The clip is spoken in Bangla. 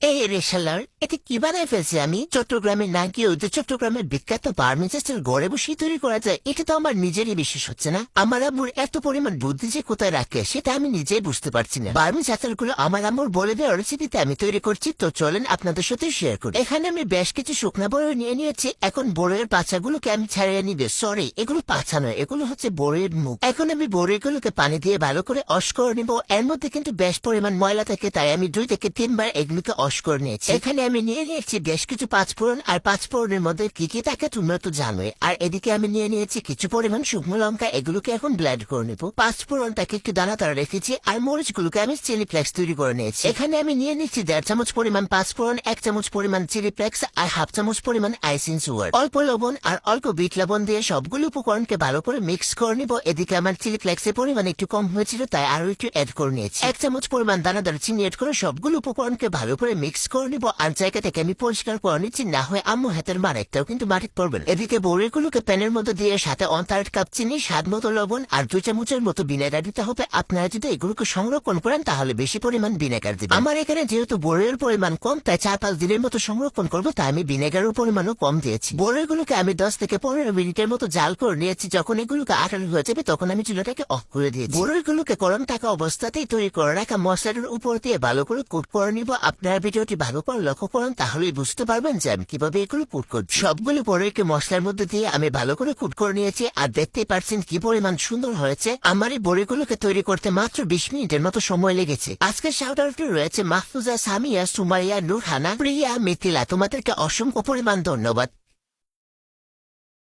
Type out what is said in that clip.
এই রেশালার এটা কি বানায় ফেলছি আমি? চট্টগ্রামের না গিয়েও যে চট্টগ্রামের বিখ্যাত বার্মিজেস্টের ঘরে বসেই তৈরি করা যায়, এটা তো আমার নিজেরই বিশ্বাস হচ্ছে না। আমার আম্মুর এত পরিমাণ বুদ্ধি যে কোথায় রাখে সেটা আমি নিজেই বুঝতে পারছি না। বার্মিজ আচারগুলো আমার আম্মুর বলে দেওয়া রেসিপিতে আমি তৈরি করছি, তো চলেন আপনাদের সাথে শেয়ার করি। এখানে আমি বেশ কিছু শুকনা বড়ই নিয়ে নিয়েছি। এখন বড়ইয়ের পাছাগুলোকে আমি ছাড়িয়ে নিবে। সরি, এগুলো পাছা নয়, এগুলো হচ্ছে বড়ইয়ের মুখ। এখন আমি বড়ইগুলোকে পানি দিয়ে ভালো করে ওয়াশ করে নিব। এর মধ্যে কিন্তু বেশ পরিমাণ ময়লা থাকে, তাই আমি 2 থেকে 3 বার এগুলোকে ওয়াশ করে নিয়েছি। এখানে আমি নিয়ে নিয়েছি বেশ কিছু পাঁচফোড়ন, আর পাঁচফোড়নের মধ্যে কি কি থাকে তোমরা তো জানোই। আর এদিকে আমি নিয়ে নিয়েছি কিছু পরিমাণ শুকনো লঙ্কা, এগুলোকে এখন ব্লেন্ড করে নেবো। পাঁচফোড়নটাকে একটু দানা তারা রেখেছি, আর মরিচগুলোকে আমি চিলি ফ্লেক্স তৈরি করে নিয়েছি। এখানে আমি নিয়ে নিচ্ছি 1.5 চামচ পরিমাণ পাঁচফোড়ন, 1 চামচ পরিমাণ চিলি ফ্লেক্স, আর 1/2 চামচ পরিমাণ আইসিং সুগার। অল্প লবণ আর অল্প বিট লবণ দিয়ে সবগুলো উপকরণকে ভালো করে মিক্স করে নিব। এদিকে আমার চিলি ফ্লেক্সের পরিমাণ একটু কম হয়েছিল, তাই আরো একটু অ্যাড করে নিয়েছি। 1 চামচ পরিমাণ দানাদার চিনি অ্যাড করে সবগুলো উপকরণকে ভালো করে মিক্স করে নিব। আর জায়গা থেকে আমি পরিষ্কার করে নিচ্ছি, না হয় আম্মু হাতের মার একটাও কিন্তু মাটিতে পড়বে না। এদিকে বড়িগুলোকে প্যানের মধ্যে দিয়ে সাথে 1/3 কাপ চিনি, স্বাদ মতো লবণ আর 2 চামচের মতো ভিনেগার দিতে হবে। আপনারা যদি এগুলোকে সংরক্ষণ করেন তাহলে বেশি পরিমাণ ভিনেগার দিবেন। আমার এখানে যেহেতু বড়ির পরিমাণ কম, তাই 4-5 দিনের মতো সংরক্ষণ করবো, তাই আমি ভিনেগারের পরিমাণও কম দিয়েছি। বড়িগুলোকে আমি 10 থেকে 15 মিনিটের মতো জাল করে নিয়েছি। যখন এগুলোকে আঠালো হয়ে যাবে তখন আমি চুলাটাকে অফ করে দিয়েছি। বড়িগুলোকে গরম থাকা অবস্থাতেই তৈরি করে রাখা মশলার উপর দিয়ে ভালো করে কুট করে নিব। আপনারা ভিডিওটি ভালো করে লক্ষ্য করেন, তাহলেই বুঝতে পারবেন যে আমি কিভাবে এগুলো কুট করছি। সবগুলো বড়িকে মশলার মধ্যে দিয়ে আমি ভালো করে কুট করে নিয়েছি, আর দেখতেই পারছেন কি পরিমাণ সুন্দর হয়েছে। আমার এই বড়িগুলোকে তৈরি করতে মাত্র 20 মিনিটের মতো সময় লেগেছে। আজকের শাউট আউট রয়েছে মাহফুজা, সামিয়া, সুমাইয়া, নুরহানা, প্রিয়া, মিথিলা। তোমাদেরকে অসংখ্য পরিমাণ ধন্যবাদ।